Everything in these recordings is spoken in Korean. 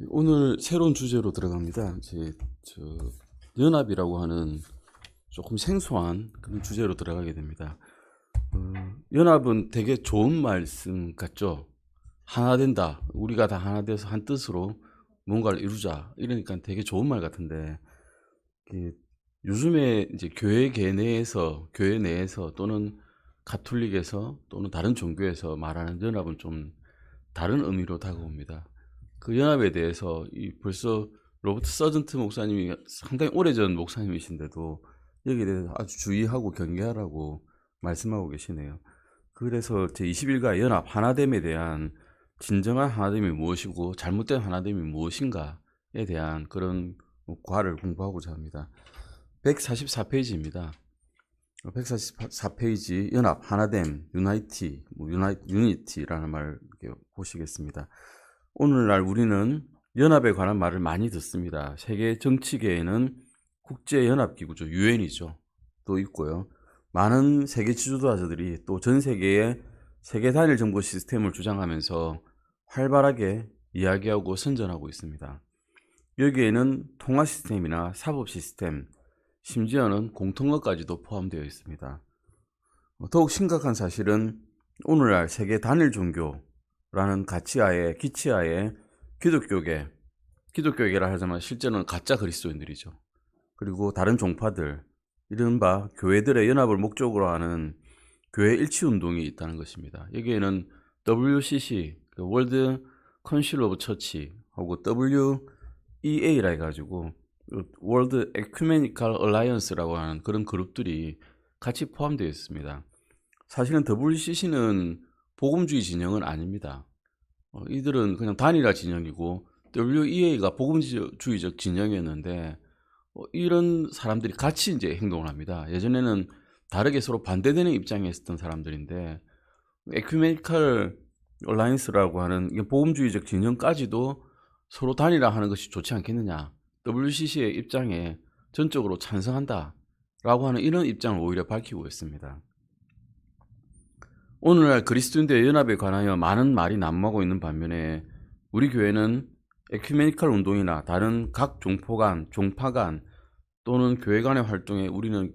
오늘 새로운 주제로 들어갑니다. 연합이라고 하는 조금 생소한 그런 주제로 들어가게 됩니다. 연합은 되게 좋은 말씀 같죠? 하나 된다. 우리가 다 하나 돼서 한 뜻으로 뭔가를 이루자. 이러니까 되게 좋은 말 같은데, 요즘에 이제 교회 내에서 또는 가톨릭에서 또는 다른 종교에서 말하는 연합은 좀 다른 의미로 다가옵니다. 그 연합에 대해서 벌써 로버트 서전트 목사님이 상당히 오래전 목사님이신데도 여기에 대해서 아주 주의하고 경계하라고 말씀하고 계시네요. 그래서 제21가 연합, 하나됨에 대한 진정한 하나됨이 무엇이고 잘못된 하나됨이 무엇인가에 대한 그런 과를 공부하고자 합니다. 144페이지입니다. 144페이지 연합, 하나됨, 유니티라는 말 보시겠습니다. 오늘날 우리는 연합에 관한 말을 많이 듣습니다. 세계 정치계에는 국제연합기구죠. 유엔이죠. 또 있고요. 많은 세계 지도자들이 또 전 세계의 세계 단일 정보 시스템을 주장하면서 활발하게 이야기하고 선전하고 있습니다. 여기에는 통화 시스템이나 사법 시스템, 심지어는 공통어까지도 포함되어 있습니다. 더욱 심각한 사실은 오늘날 세계 단일 종교라는 가치하에 기치하에 기독교계라 하자면 실제는 가짜 그리스도인들이죠. 그리고 다른 종파들, 이른바 교회들의 연합을 목적으로 하는 교회 일치운동이 있다는 것입니다. 여기에는 WCC, 월드 컨실 오브 처치 하고 WEA라 해가지고 월드 에큐메니컬 얼라이언스라고 하는 그런 그룹들이 같이 포함되어 있습니다. 사실은 WCC는 복음주의 진영은 아닙니다. 이들은 그냥 단일화 진영이고 WEA가 복음주의적 진영이었는데 이런 사람들이 같이 이제 행동을 합니다. 예전에는 다르게 서로 반대되는 입장에 있었던 사람들인데 에큐메니컬 얼라이언스라고 하는 복음주의적 진영까지도 서로 단일화하는 것이 좋지 않겠느냐. WCC의 입장에 전적으로 찬성한다라고 하는 이런 입장을 오히려 밝히고 있습니다. 오늘날 그리스도인들의 연합에 관하여 많은 말이 난무하고 있는 반면에 우리 교회는 에큐메니컬 운동이나 다른 각 종파 간 또는 교회 간의 활동에 우리는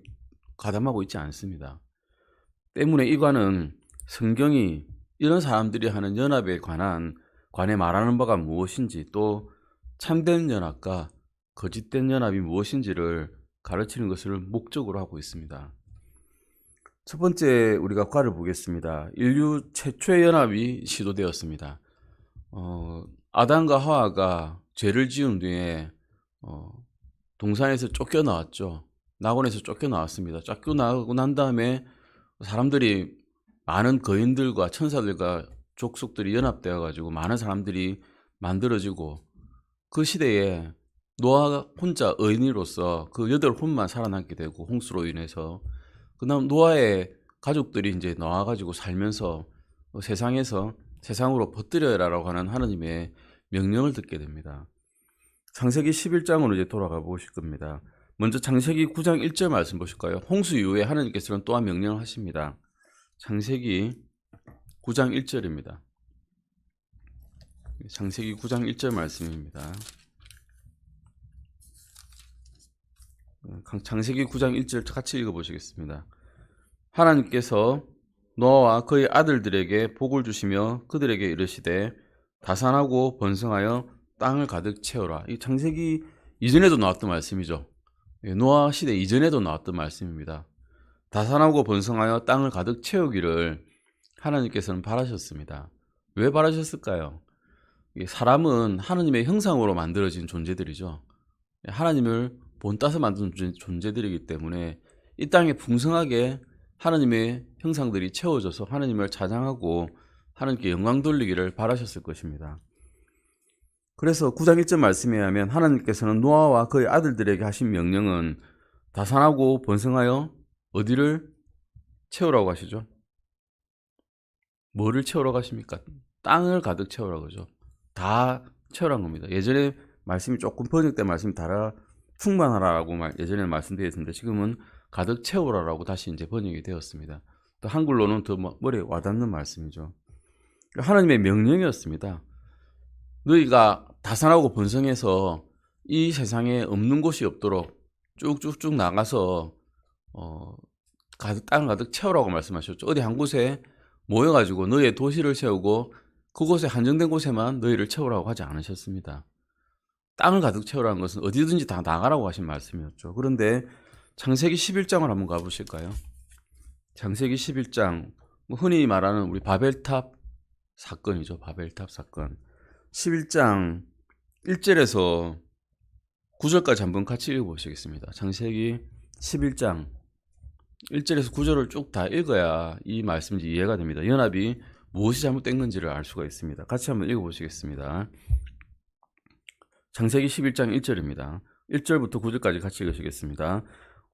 가담하고 있지 않습니다. 때문에 이관은 성경이 이런 사람들이 하는 연합에 관해 말하는 바가 무엇인지 또 참된 연합과 거짓된 연합이 무엇인지를 가르치는 것을 목적으로 하고 있습니다. 첫 번째 우리가 과를 보겠습니다. 인류 최초의 연합이 시도되었습니다. 아담과 하와가 죄를 지은 뒤에 동산에서 쫓겨나왔죠. 낙원에서 쫓겨나왔습니다. 쫓겨나고 난 다음에 사람들이 많은 거인들과 천사들과 족속들이 연합되어 가지고 많은 사람들이 만들어지고 그 시대에 노아가 혼자 의인으로서 그 8혼만 살아남게 되고 홍수로 인해서 그다음 노아의 가족들이 이제 나와가지고 살면서 세상으로 퍼뜨려라라고 하는 하나님의 명령을 듣게 됩니다. 창세기 11장으로 이제 돌아가 보실 겁니다. 먼저 창세기 9장 1절 말씀 보실까요? 홍수 이후에 하나님께서는 또한 명령을 하십니다. 창세기 9장 1절입니다. 창세기 9장 1절 말씀입니다. 창세기 9장 1절 같이 읽어보시겠습니다. 하나님께서 노아와 그의 아들들에게 복을 주시며 그들에게 이르시되 다산하고 번성하여 땅을 가득 채워라. 이 창세기 이전에도 나왔던 말씀이죠. 노아 시대 이전에도 나왔던 말씀입니다. 다산하고 번성하여 땅을 가득 채우기를 하나님께서는 바라셨습니다. 왜 바라셨을까요? 사람은 하나님의 형상으로 만들어진 존재들이죠. 하나님을 본따서 만든 존재들이기 때문에 이 땅에 풍성하게 하나님의 형상들이 채워져서 하나님을 찬양하고 하나님께 영광 돌리기를 바라셨을 것입니다. 그래서 9장 1절 말씀에 의하면 하나님께서는 노아와 그의 아들들에게 하신 명령은 다산하고 번성하여 어디를 채우라고 하시죠? 뭐를 채우라고 하십니까? 땅을 가득 채우라고 하죠. 다 채우라는 겁니다. 예전에 말씀이 조금 번역된 말씀이 달아 충만하라고 예전에는 말씀드렸는데 지금은 가득 채우라라고 다시 이제 번역이 되었습니다. 또 한글로는 더 머리에 와닿는 말씀이죠. 하나님의 명령이었습니다. 너희가 다산하고 번성해서 이 세상에 없는 곳이 없도록 쭉쭉쭉 나가서 가득 땅을 가득 채우라고 말씀하셨죠. 어디 한 곳에 모여가지고 너의 도시를 세우고 그곳에 한정된 곳에만 너희를 채우라고 하지 않으셨습니다. 땅을 가득 채우라는 것은 어디든지 다 나가라고 하신 말씀이었죠. 그런데 창세기 11장을 한번 가보실까요? 창세기 11장, 흔히 말하는 우리 바벨탑 사건이죠. 바벨탑 사건. 11장 1절에서 9절까지 한번 같이 읽어보시겠습니다. 창세기 11장 1절에서 9절을 쭉 다 읽어야 이 말씀이 이해가 됩니다. 연합이 무엇이 잘못된 건지를 알 수가 있습니다. 같이 한번 읽어보시겠습니다. 창세기 11장 1절입니다. 1절부터 9절까지 같이 읽으시겠습니다.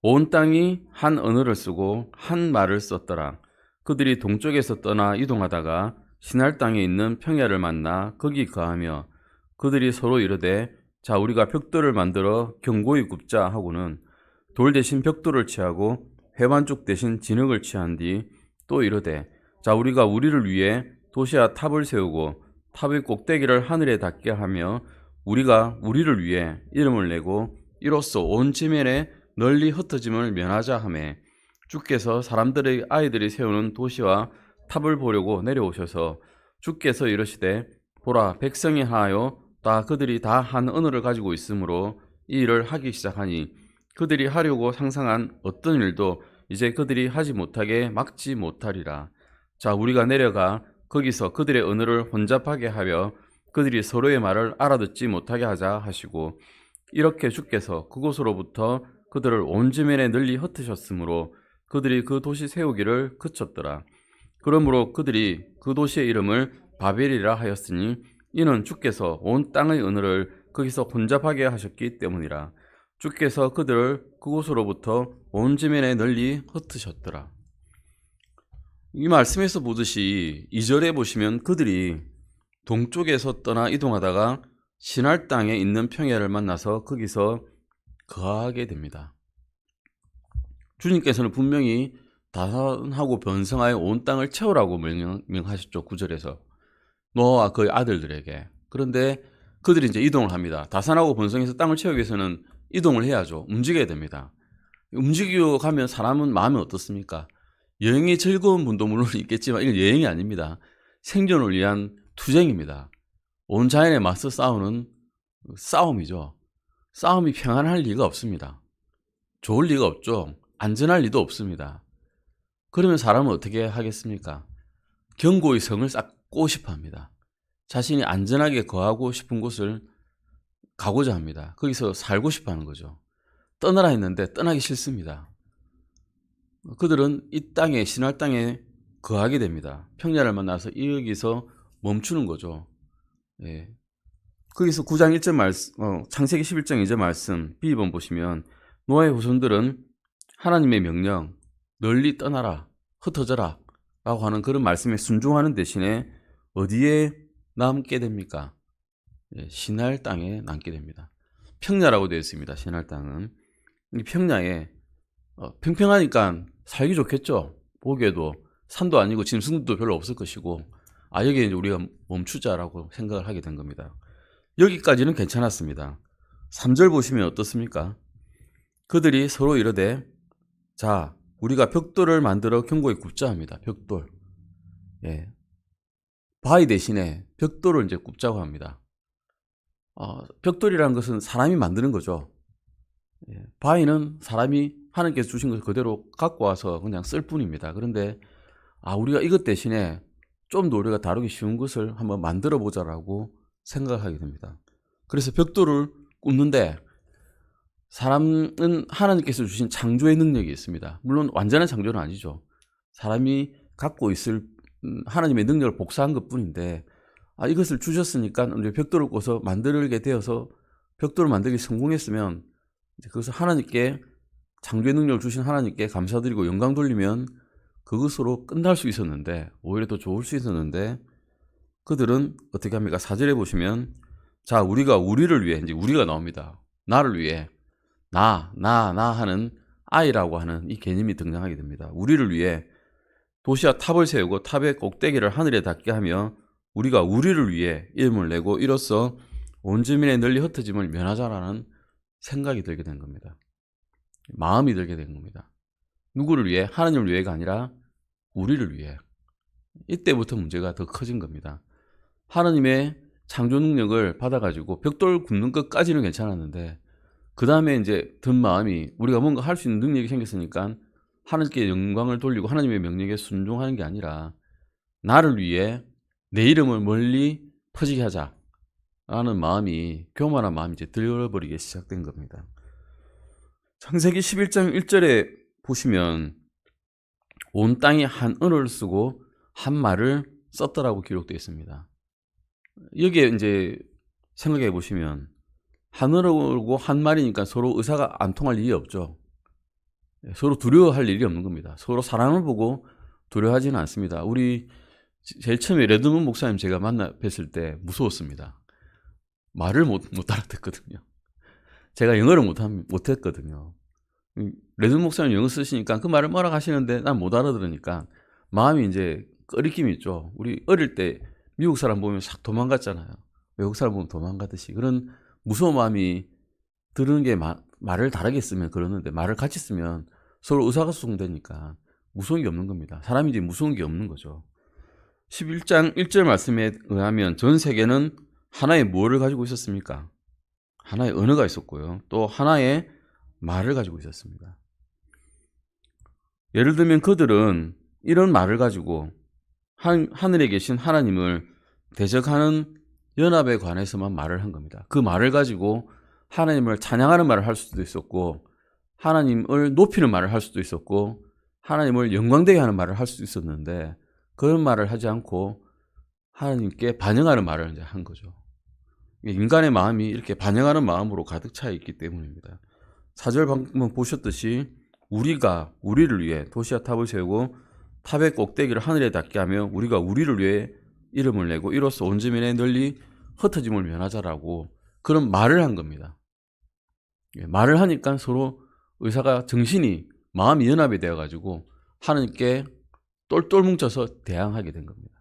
온 땅이 한 언어를 쓰고 한 말을 썼더라. 그들이 동쪽에서 떠나 이동하다가 시날 땅에 있는 평야를 만나 거기 거하며 그들이 서로 이르되 자 우리가 벽돌을 만들어 견고히 굽자 하고는 돌 대신 벽돌을 취하고 회반죽 대신 진흙을 취한 뒤 또 이르되 자 우리가 우리를 위해 도시와 탑을 세우고 탑의 꼭대기를 하늘에 닿게 하며 우리가 우리를 위해 이름을 내고 이로써 온 지면에 널리 흩어짐을 면하자 하매 주께서 사람들의 아이들이 세우는 도시와 탑을 보려고 내려오셔서 주께서 이르시되 보라 백성이 하여 다 그들이 다 한 언어를 가지고 있으므로 이 일을 하기 시작하니 그들이 하려고 상상한 어떤 일도 이제 그들이 하지 못하게 막지 못하리라. 자 우리가 내려가 거기서 그들의 언어를 혼잡하게 하여 그들이 서로의 말을 알아듣지 못하게 하자 하시고 이렇게 주께서 그곳으로부터 그들을 온 지면에 널리 흩으셨으므로 그들이 그 도시 세우기를 그쳤더라. 그러므로 그들이 그 도시의 이름을 바벨이라 하였으니 이는 주께서 온 땅의 언어를 거기서 혼잡하게 하셨기 때문이라. 주께서 그들을 그곳으로부터 온 지면에 널리 흩으셨더라. 이 말씀에서 보듯이 2절에 보시면 그들이 동쪽에서 떠나 이동하다가 시날 땅에 있는 평야를 만나서 거기서 거하게 됩니다. 주님께서는 분명히 다산하고 번성하여 온 땅을 채우라고 명하셨죠. 9절에서 노아와 그의 아들들에게. 그런데 그들이 이제 이동을 합니다. 다산하고 번성해서 땅을 채우기 위해서는 이동을 해야죠. 움직여야 됩니다. 움직여 가면 사람은 마음이 어떻습니까? 여행이 즐거운 분도 물론 있겠지만 이건 여행이 아닙니다. 생존을 위한 투쟁입니다. 온 자연에 맞서 싸우는 싸움이죠. 싸움이 평안할 리가 없습니다. 좋을 리가 없죠. 안전할 리도 없습니다. 그러면 사람은 어떻게 하겠습니까? 견고히 성을 쌓고 싶어 합니다. 자신이 안전하게 거하고 싶은 곳을 가고자 합니다. 거기서 살고 싶어 하는 거죠. 떠나라 했는데 떠나기 싫습니다. 그들은 이 땅에 시날 땅에 거하게 됩니다. 평야를 만나서 여기서 멈추는 거죠. 예. 거기서 9장 1절 말씀, 창세기 11장 2절 말씀 B번 보시면 노아의 후손들은 하나님의 명령 널리 떠나라 흩어져라 라고 하는 그런 말씀에 순종하는 대신에 어디에 남게 됩니까? 예, 시날 땅에 남게 됩니다. 평야라고 되어 있습니다. 시날 땅은 이 평야에 평평하니까 살기 좋겠죠. 보기에도 산도 아니고 짐승도 별로 없을 것이고 여기에 이제 우리가 멈추자라고 생각을 하게 된 겁니다. 여기까지는 괜찮았습니다. 3절 보시면 어떻습니까? 그들이 서로 이르되 자 우리가 벽돌을 만들어 견고히 굽자 합니다. 벽돌. 예. 바위 대신에 벽돌을 이제 굽자고 합니다. 벽돌이라는 것은 사람이 만드는 거죠. 예. 바위는 사람이 하나님께서 주신 것을 그대로 갖고 와서 그냥 쓸 뿐입니다. 그런데 우리가 이것 대신에 좀 더 우리가 다루기 쉬운 것을 한번 만들어 보자라고 생각하게 됩니다. 그래서 벽돌을 굽는데 사람은 하나님께서 주신 창조의 능력이 있습니다. 물론 완전한 창조는 아니죠. 사람이 갖고 있을 하나님의 능력을 복사한 것뿐인데 이것을 주셨으니까 벽돌을 꿔서 만들게 되어서 벽돌을 만들기 성공했으면 그것을 하나님께 창조의 능력을 주신 하나님께 감사드리고 영광 돌리면 그것으로 끝날 수 있었는데 오히려 더 좋을 수 있었는데 그들은 어떻게 합니까? 4절에 보시면 자 우리가 우리를 위해 이제 우리가 나옵니다. 나를 위해 나 하는 I라고 하는 이 개념이 등장하게 됩니다. 우리를 위해 도시와 탑을 세우고 탑의 꼭대기를 하늘에 닿게 하며 우리가 우리를 위해 이름을 내고 이로써 온 주민의 널리 흩어짐을 면하자라는 생각이 들게 된 겁니다. 마음이 들게 된 겁니다. 누구를 위해? 하나님을 위해가 아니라 우리를 위해. 이때부터 문제가 더 커진 겁니다. 하나님의 창조 능력을 받아가지고 벽돌 굽는 것까지는 괜찮았는데 그 다음에 이제 든 마음이 우리가 뭔가 할 수 있는 능력이 생겼으니까 하나님께 영광을 돌리고 하나님의 명령에 순종하는 게 아니라 나를 위해 내 이름을 멀리 퍼지게 하자라는 마음이, 교만한 마음이 이제 들어버리기 시작된 겁니다. 창세기 11장 1절에 보시면 온 땅이 한 언어를 쓰고 한 말을 썼더라고 기록되어 있습니다. 여기에 이제 생각해 보시면 한 언어고 한 말이니까 서로 의사가 안 통할 일이 없죠. 서로 두려워할 일이 없는 겁니다. 서로 사람을 보고 두려워하지는 않습니다. 우리 제일 처음에 레드문 목사님 제가 만나 뵀을 때 무서웠습니다. 말을 못 알아듣거든요. 제가 영어를 못했거든요. 레드문 목사님 영어 쓰시니까 그 말을 뭐라 하시는데 난 못 알아들으니까 마음이 이제 꺼리낌이 있죠. 우리 어릴 때 미국 사람 보면 싹 도망갔잖아요. 외국 사람 보면 도망가듯이. 그런 무서운 마음이 들은 게 말을 다르게 쓰면 그러는데 말을 같이 쓰면 서로 의사소통되니까 무서운 게 없는 겁니다. 사람이 이제 무서운 게 없는 거죠. 11장 1절 말씀에 의하면 전 세계는 하나의 뭐를 가지고 있었습니까? 하나의 언어가 있었고요. 또 하나의 말을 가지고 있었습니다. 예를 들면 그들은 이런 말을 가지고 하늘에 계신 하나님을 대적하는 연합에 관해서만 말을 한 겁니다. 그 말을 가지고 하나님을 찬양하는 말을 할 수도 있었고 하나님을 높이는 말을 할 수도 있었고 하나님을 영광되게 하는 말을 할 수도 있었는데 그런 말을 하지 않고 하나님께 반영하는 말을 이제 한 거죠. 인간의 마음이 이렇게 반영하는 마음으로 가득 차 있기 때문입니다. 4절 방금 보셨듯이 우리가 우리를 위해 도시와 탑을 세우고 탑의 꼭대기를 하늘에 닿게 하며 우리가 우리를 위해 이름을 내고 이로써 온 주민의 널리 흩어짐을 면하자라고 그런 말을 한 겁니다. 말을 하니까 서로 의사가 정신이 마음이 연합이 되어가지고 하나님께 똘똘 뭉쳐서 대항하게 된 겁니다.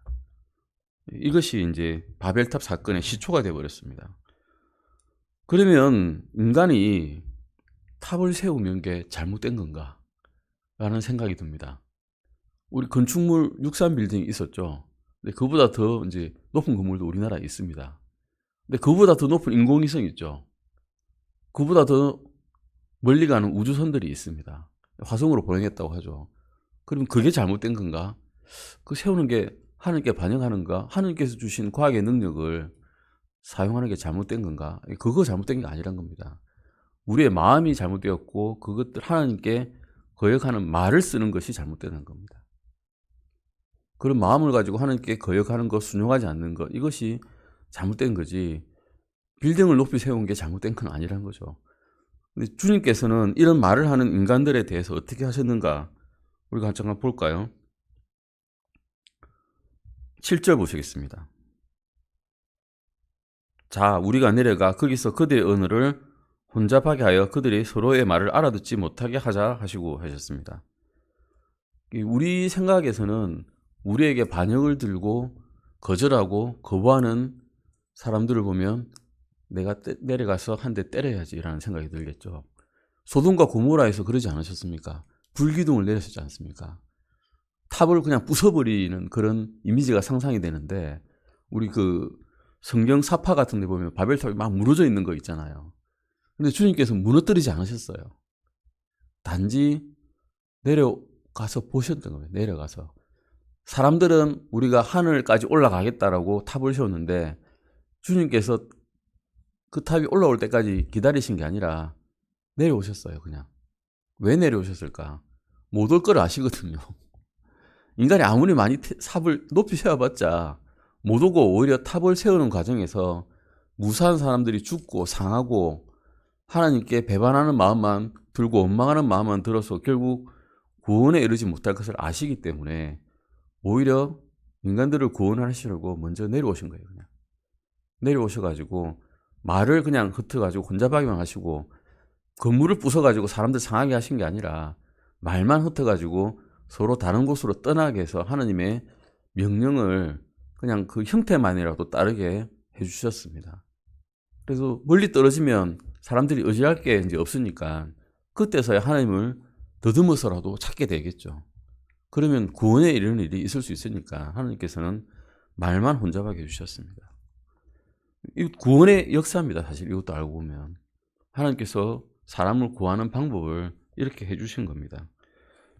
이것이 이제 바벨탑 사건의 시초가 되어버렸습니다. 그러면 인간이 탑을 세우는 게 잘못된 건가? 라는 생각이 듭니다. 우리 건축물 63빌딩이 있었죠. 근데 그보다 더 이제 높은 건물도 우리나라에 있습니다. 근데 그보다 더 높은 인공위성이 있죠. 그보다 더 멀리 가는 우주선들이 있습니다. 화성으로 보내겠다고 하죠. 그럼 그게 잘못된 건가? 그 세우는 게 하나님께 반영하는가? 하나님께서 주신 과학의 능력을 사용하는 게 잘못된 건가? 그거 잘못된 게 아니란 겁니다. 우리의 마음이 잘못되었고 그것들 하나님께 거역하는 말을 쓰는 것이 잘못되는 겁니다. 그런 마음을 가지고 하나님께 거역하는 것, 순종하지 않는 것, 이것이 잘못된 거지 빌딩을 높이 세운 게 잘못된 건 아니란 거죠. 근데 주님께서는 이런 말을 하는 인간들에 대해서 어떻게 하셨는가 우리가 잠깐 볼까요? 7절 보시겠습니다. 자, 우리가 내려가 거기서 그들의 언어를 혼잡하게 하여 그들이 서로의 말을 알아듣지 못하게 하자 하시고 하셨습니다. 우리 생각에서는 우리에게 반역을 들고 거절하고 거부하는 사람들을 보면 내가 내려가서 한 대 때려야지라는 생각이 들겠죠. 소돔과 고모라에서 그러지 않으셨습니까? 불기둥을 내렸지 않습니까? 탑을 그냥 부숴버리는 그런 이미지가 상상이 되는데 우리 그 성경 사파 같은 데 보면 바벨탑이 막 무너져 있는 거 있잖아요. 근데 주님께서 무너뜨리지 않으셨어요. 단지 내려가서 보셨던 거예요. 내려가서. 사람들은 우리가 하늘까지 올라가겠다라고 탑을 세웠는데 주님께서 그 탑이 올라올 때까지 기다리신 게 아니라 내려오셨어요. 그냥. 왜 내려오셨을까? 못 올 걸 아시거든요. 인간이 아무리 많이 탑을 높이 세워봤자 못 오고 오히려 탑을 세우는 과정에서 무사한 사람들이 죽고 상하고 하나님께 배반하는 마음만 들고 원망하는 마음만 들어서 결국 구원에 이르지 못할 것을 아시기 때문에 오히려 인간들을 구원하시려고 먼저 내려오신 거예요. 그냥 내려오셔가지고 말을 그냥 흩어가지고 혼잡하게만 하시고 건물을 부숴가지고 사람들 상하게 하신 게 아니라 말만 흩어가지고 서로 다른 곳으로 떠나게 해서 하나님의 명령을 그냥 그 형태만이라도 따르게 해주셨습니다. 그래서 멀리 떨어지면 사람들이 의지할 게 이제 없으니까 그때서야 하나님을 더듬어서라도 찾게 되겠죠. 그러면 구원에 이르는 일이 있을 수 있으니까 하나님께서는 말만 혼잡하게 해주셨습니다. 이 구원의 역사입니다. 사실 이것도 알고 보면 하나님께서 사람을 구하는 방법을 이렇게 해주신 겁니다.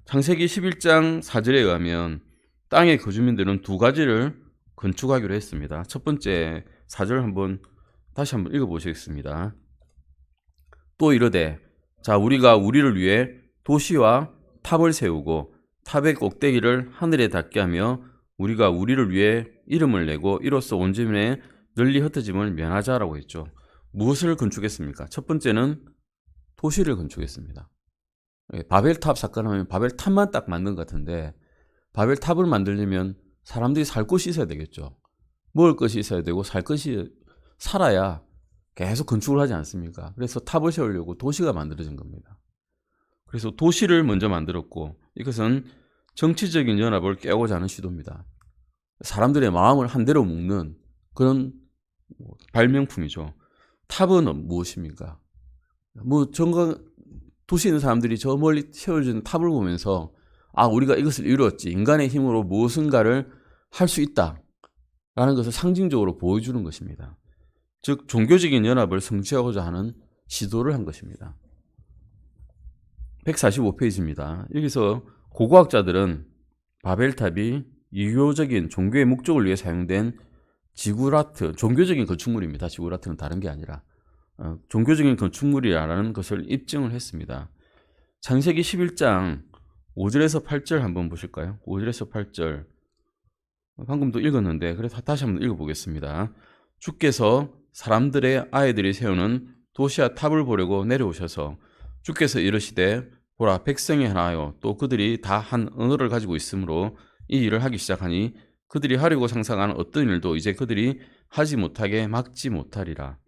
창세기 11장 4절에 의하면 땅의 거주민들은 두 가지를 건축하기로 했습니다. 첫 번째 4절 다시 한번 읽어보시겠습니다. 또 이르되 자 우리가 우리를 위해 도시와 탑을 세우고 탑의 꼭대기를 하늘에 닿게 하며 우리가 우리를 위해 이름을 내고 이로써 온 주민의 널리 흩어짐을 면하자라고 했죠. 무엇을 건축했습니까? 첫 번째는 도시를 건축했습니다. 바벨탑 사건 하면 바벨탑만 딱 만든 것 같은데 바벨탑을 만들려면 사람들이 살 곳이 있어야 되겠죠. 먹을 것이 있어야 되고 살 것이 살아야 계속 건축을 하지 않습니까? 그래서 탑을 세우려고 도시가 만들어진 겁니다. 그래서 도시를 먼저 만들었고 이것은 정치적인 연합을 깨고자 하는 시도입니다. 사람들의 마음을 한대로 묶는 그런 발명품이죠. 탑은 무엇입니까? 도시에 있는 사람들이 저 멀리 세워진 탑을 보면서 우리가 이것을 이루었지. 인간의 힘으로 무엇인가를 할 수 있다. 라는 것을 상징적으로 보여주는 것입니다. 즉 종교적인 연합을 성취하고자 하는 시도를 한 것입니다. 145페이지입니다. 여기서 고고학자들은 바벨탑이 유교적인 종교의 목적을 위해 사용된 지구라트, 종교적인 건축물입니다. 지구라트는 다른 게 아니라 종교적인 건축물이라는 것을 입증을 했습니다. 창세기 11장 5절에서 8절 한번 보실까요? 5절에서 8절 방금도 읽었는데 그래서 다시 한번 읽어보겠습니다. 주께서 사람들의 아이들이 세우는 도시와 탑을 보려고 내려오셔서 주께서 이르시되 보라 백성이 하나요 또 그들이 다 한 언어를 가지고 있으므로 이 일을 하기 시작하니 그들이 하려고 상상하는 어떤 일도 이제 그들이 하지 못하게 막지 못하리라.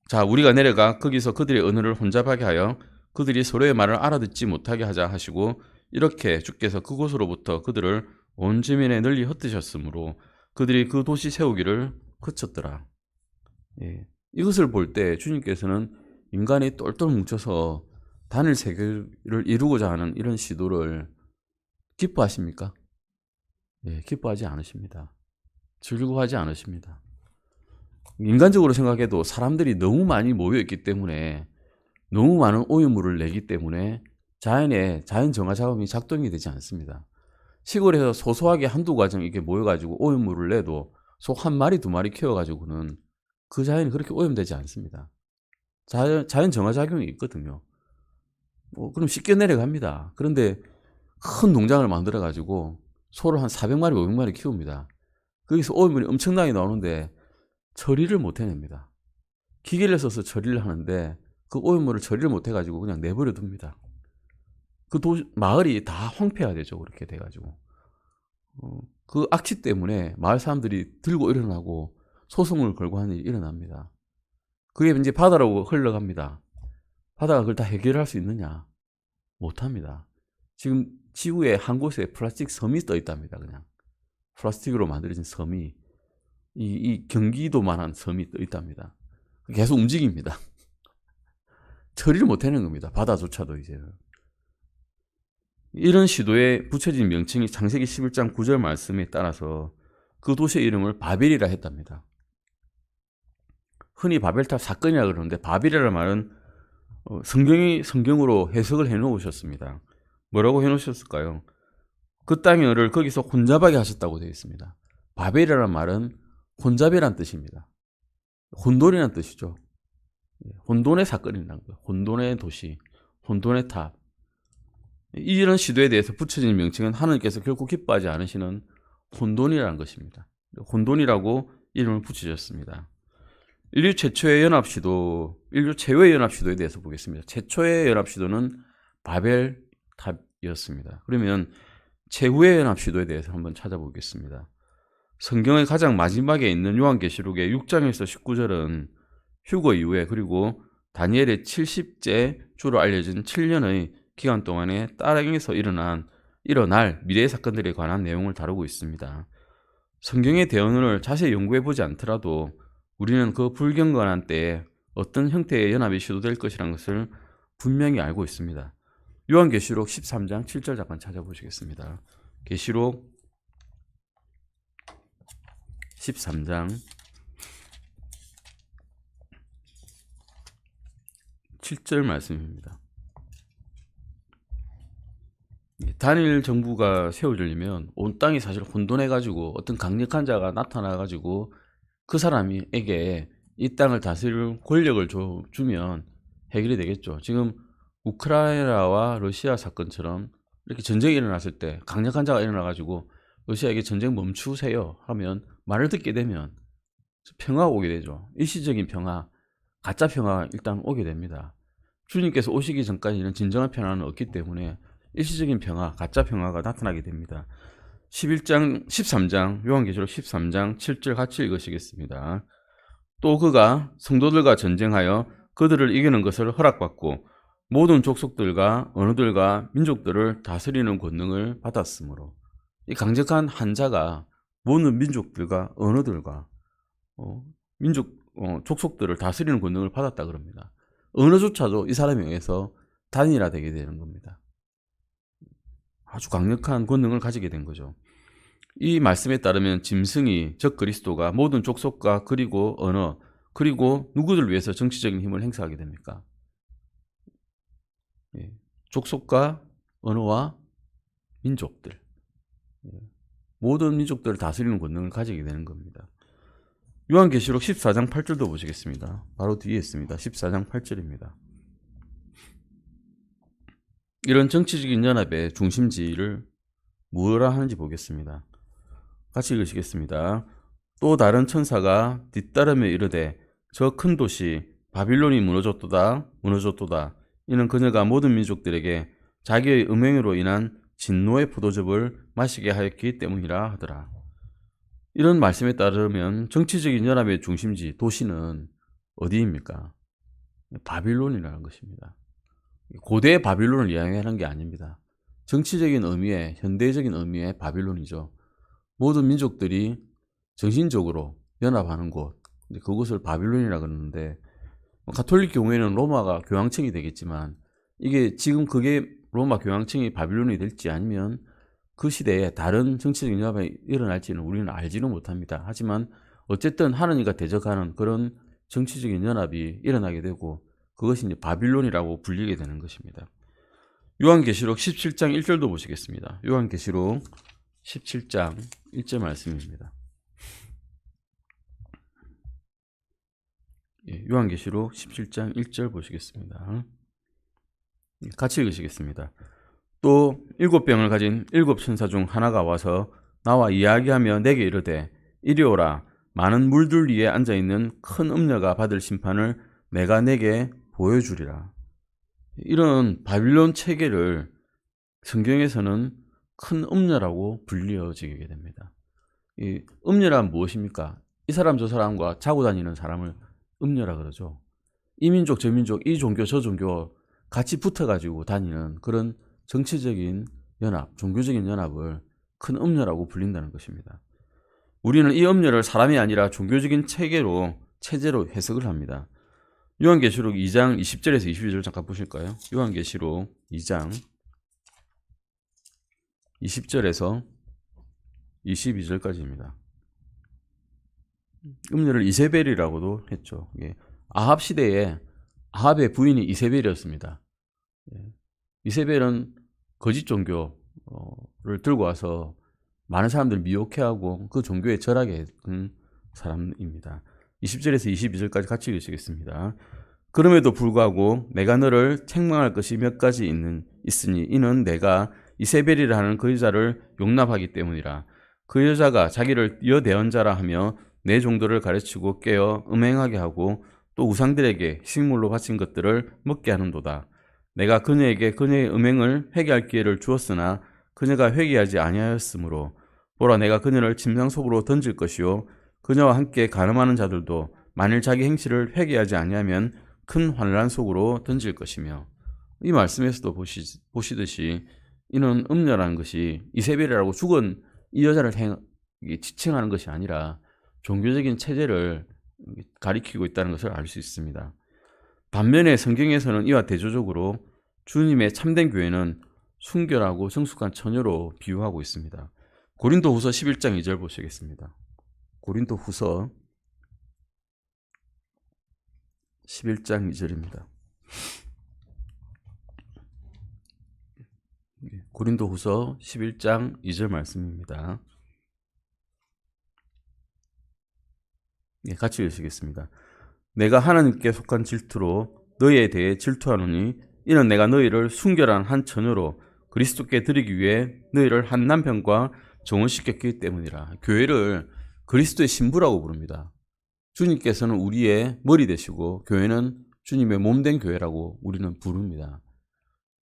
자 우리가 내려가 거기서 그들의 언어를 혼잡하게 하여 그들이 서로의 말을 알아듣지 못하게 하자 하시고 이렇게 주께서 그곳으로부터 그들을 온 주민에 널리 흩으셨으므로 그들이 그 도시 세우기를 그쳤더라. 이것을 볼 때 주님께서는 인간이 똘똘 뭉쳐서 단일 세계를 이루고자 하는 이런 시도를 기뻐하십니까? 기뻐하지 않으십니다. 즐거워하지 않으십니다. 인간적으로 생각해도 사람들이 너무 많이 모여있기 때문에 너무 많은 오염물을 내기 때문에 자연 정화 작업이 작동이 되지 않습니다. 시골에서 소소하게 한두 가정 이렇게 모여가지고 오염물을 내도 소 한 마리 두 마리 키워가지고는 그 자연이 그렇게 오염되지 않습니다. 자연 정화 작용이 있거든요. 그럼 쉽게 내려갑니다. 그런데 큰 농장을 만들어가지고 소를 한 400마리, 500마리 키웁니다. 거기서 오염물이 엄청나게 나오는데 처리를 못 해냅니다. 기계를 써서 처리를 하는데 그 오염물을 처리를 못 해가지고 그냥 내버려 둡니다. 마을이 다 황폐화되죠. 그렇게 돼가지고. 그 악취 때문에 마을 사람들이 들고 일어나고 소송을 걸고 하는 일이 일어납니다. 그게 이제 바다로 흘러갑니다. 바다가 그걸 다 해결할 수 있느냐? 못합니다. 지금 지구에 한 곳에 플라스틱 섬이 떠 있답니다. 그냥 플라스틱으로 만들어진 섬이 이 경기도만한 섬이 떠 있답니다. 계속 움직입니다. 처리를 못 해내는 겁니다. 바다조차도 이제. 이런 시도에 붙여진 명칭이 창세기 11장 9절 말씀에 따라서 그 도시의 이름을 바벨이라 했답니다. 흔히 바벨탑 사건이라고 그러는데 바벨이라는 말은 성경으로 해석을 해놓으셨습니다. 뭐라고 해놓으셨을까요? 그 땅의 을을 거기서 혼잡하게 하셨다고 되어 있습니다. 바벨이라는 말은 혼잡이란 뜻입니다. 혼돈이란 뜻이죠. 혼돈의 사건이라는 거예요. 혼돈의 도시, 혼돈의 탑. 이런 시도에 대해서 붙여진 명칭은 하나님께서 결코 기뻐하지 않으시는 혼돈이라는 것입니다. 혼돈이라고 이름을 붙이셨습니다. 인류 최초의 연합시도에 대해서 보겠습니다. 최초의 연합시도는 바벨탑이었습니다. 그러면 최후의 연합시도에 대해서 한번 찾아보겠습니다. 성경의 가장 마지막에 있는 요한계시록의 6장에서 19절은 휴거 이후에 그리고 다니엘의 70째 주로 알려진 7년의 기간 동안에 땅에서 일어날 미래의 사건들에 관한 내용을 다루고 있습니다. 성경의 대언을 자세히 연구해보지 않더라도 우리는 그 불경건한 때에 어떤 형태의 연합이 시도될 것이라는 것을 분명히 알고 있습니다. 요한계시록 13장 7절 잠깐 찾아보시겠습니다. 계시록 13장 7절 말씀입니다. 단일 정부가 세워지려면 온 땅이 사실 혼돈해가지고 어떤 강력한 자가 나타나가지고 그 사람에게 이 땅을 다스릴 권력을 주면 해결이 되겠죠. 지금 우크라이나와 러시아 사건처럼 이렇게 전쟁이 일어났을 때 강력한 자가 일어나가지고 러시아에게 전쟁 멈추세요 하면 말을 듣게 되면 평화가 오게 되죠. 일시적인 평화, 가짜 평화가 일단 오게 됩니다. 주님께서 오시기 전까지는 진정한 평화는 없기 때문에 일시적인 평화, 가짜 평화가 나타나게 됩니다. 13장, 요한계시록 13장 7절 같이 읽으시겠습니다. 또 그가 성도들과 전쟁하여 그들을 이기는 것을 허락받고 모든 족속들과 언어들과 민족들을 다스리는 권능을 받았으므로, 이 강력한 한 자가 모든 민족들과 언어들과 족속들을 다스리는 권능을 받았다 그럽니다. 언어조차도 이 사람에 의해서 단일화되게 되는 겁니다. 아주 강력한 권능을 가지게 된 거죠. 이 말씀에 따르면 짐승이 즉 그리스도가 모든 족속과 그리고 언어 그리고 누구들 위해서 정치적인 힘을 행사하게 됩니까? 족속과 언어와 민족들, 모든 민족들을 다스리는 권능을 가지게 되는 겁니다. 요한계시록 14장 8절도 보시겠습니다. 바로 뒤에 있습니다. 14장 8절입니다. 이런 정치적인 연합의 중심지를 뭐라 하는지 보겠습니다. 같이 읽으시겠습니다. 또 다른 천사가 뒤따르며 이르되 저 큰 도시 바빌론이 무너졌도다 무너졌도다. 이는 그녀가 모든 민족들에게 자기의 음행으로 인한 진노의 포도즙을 마시게 하였기 때문이라 하더라. 이런 말씀에 따르면 정치적인 연합의 중심지 도시는 어디입니까? 바빌론이라는 것입니다. 고대 바빌론을 이야기하는 게 아닙니다. 정치적인 의미의, 현대적인 의미의 바빌론이죠. 모든 민족들이 정신적으로 연합하는 곳, 그곳을 바빌론이라 그러는데, 가톨릭 경우에는 로마가 교황청이 되겠지만, 이게 지금 그게 로마 교황청이 바빌론이 될지 아니면 그 시대에 다른 정치적인 연합이 일어날지는 우리는 알지는 못합니다. 하지만 어쨌든 하느님과 대적하는 그런 정치적인 연합이 일어나게 되고, 그것이 이제 바빌론이라고 불리게 되는 것입니다. 요한계시록 17장 1절도 보시겠습니다. 요한계시록 17장 1절 말씀입니다. 요한계시록 17장 1절 보시겠습니다. 같이 읽으시겠습니다. 또 7병을 가진 7천사 중 하나가 와서 나와 이야기하며 내게 이르되 이리 오라. 많은 물들 위에 앉아있는 큰 음녀가 받을 심판을 내가 내게 보여주리라. 이런 바빌론 체계를 성경에서는 큰 음녀라고 불리어지게 됩니다. 이 음녀란 무엇입니까? 이 사람 저 사람과 자고 다니는 사람을 음녀라 그러죠. 이 민족 저 민족 이 종교 저 종교 같이 붙어가지고 다니는 그런 정치적인 연합, 종교적인 연합을 큰 음녀라고 불린다는 것입니다. 우리는 이 음녀를 사람이 아니라 종교적인 체제로 해석을 합니다. 요한계시록 2장 20절에서 22절 잠깐 보실까요? 요한계시록 2장 20절에서 22절까지입니다. 음녀를 이세벨이라고도 했죠. 아합 시대에 아합의 부인이 이세벨이었습니다. 이세벨은 거짓 종교를 들고 와서 많은 사람들을 미혹해하고 그 종교에 절하게 한 사람입니다. 20절에서 22절까지 같이 읽으시겠습니다. 그럼에도 불구하고 내가 너를 책망할 것이 몇 가지 있으니 이는 내가 이세벨이라 하는 그 여자를 용납하기 때문이라. 그 여자가 자기를 여대언자라 하며 내 종들을 가르치고 깨어 음행하게 하고 또 우상들에게 식물로 바친 것들을 먹게 하는도다. 내가 그녀에게 그녀의 음행을 회개할 기회를 주었으나 그녀가 회개하지 아니하였으므로 보라 내가 그녀를 침상 속으로 던질 것이요 그녀와 함께 간음하는 자들도 만일 자기 행실을 회개하지 아니하면 큰 환난 속으로 던질 것이며, 이 말씀에서도 보시듯이 이는 음녀라는 것이 이세벨이라고 죽은 이 여자를 지칭하는 것이 아니라 종교적인 체제를 가리키고 있다는 것을 알 수 있습니다. 반면에 성경에서는 이와 대조적으로 주님의 참된 교회는 순결하고 성숙한 처녀로 비유하고 있습니다. 고린도후서 11장 2절 보시겠습니다. 고린도후서 11장 2절입니다. 고린도후서 11장 2절 말씀입니다. 같이 읽으시겠습니다. 내가 하나님께 속한 질투로 너희에 대해 질투하노니 이는 내가 너희를 순결한 한 처녀로 그리스도께 드리기 위해 너희를 한 남편과 정혼시켰기 때문이라. 교회를 그리스도의 신부라고 부릅니다. 주님께서는 우리의 머리 되시고 교회는 주님의 몸된 교회라고 우리는 부릅니다.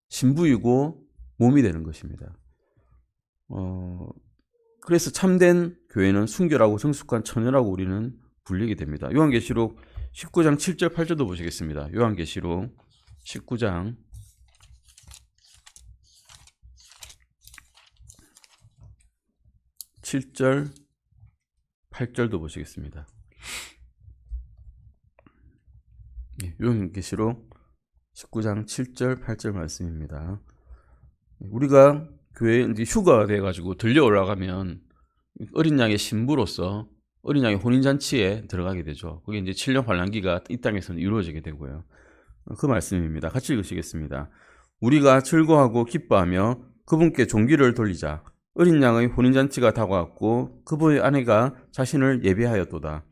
신부이고 몸이 되는 것입니다. 그래서 참된 교회는 순결하고 성숙한 처녀라고 우리는 불리게 됩니다. 요한계시록 19장 7절 8절도 보시겠습니다. 요한계시록 19장 7절 8절도 보시겠습니다. 요한계시록 19장 7절 8절 말씀입니다. 우리가 교회에 이제 휴가가 돼가지고 들려 올라가면 어린 양의 신부로서 어린 양의 혼인잔치에 들어가게 되죠. 그게 이제 7년 환란기가 이 땅에서는 이루어지게 되고요. 그 말씀입니다. 같이 읽으시겠습니다. 우리가 즐거워하고 기뻐하며 그분께 존귀를 돌리자. 어린 양의 혼인잔치가 다가왔고 그분의 아내가 자신을 예비하였도다.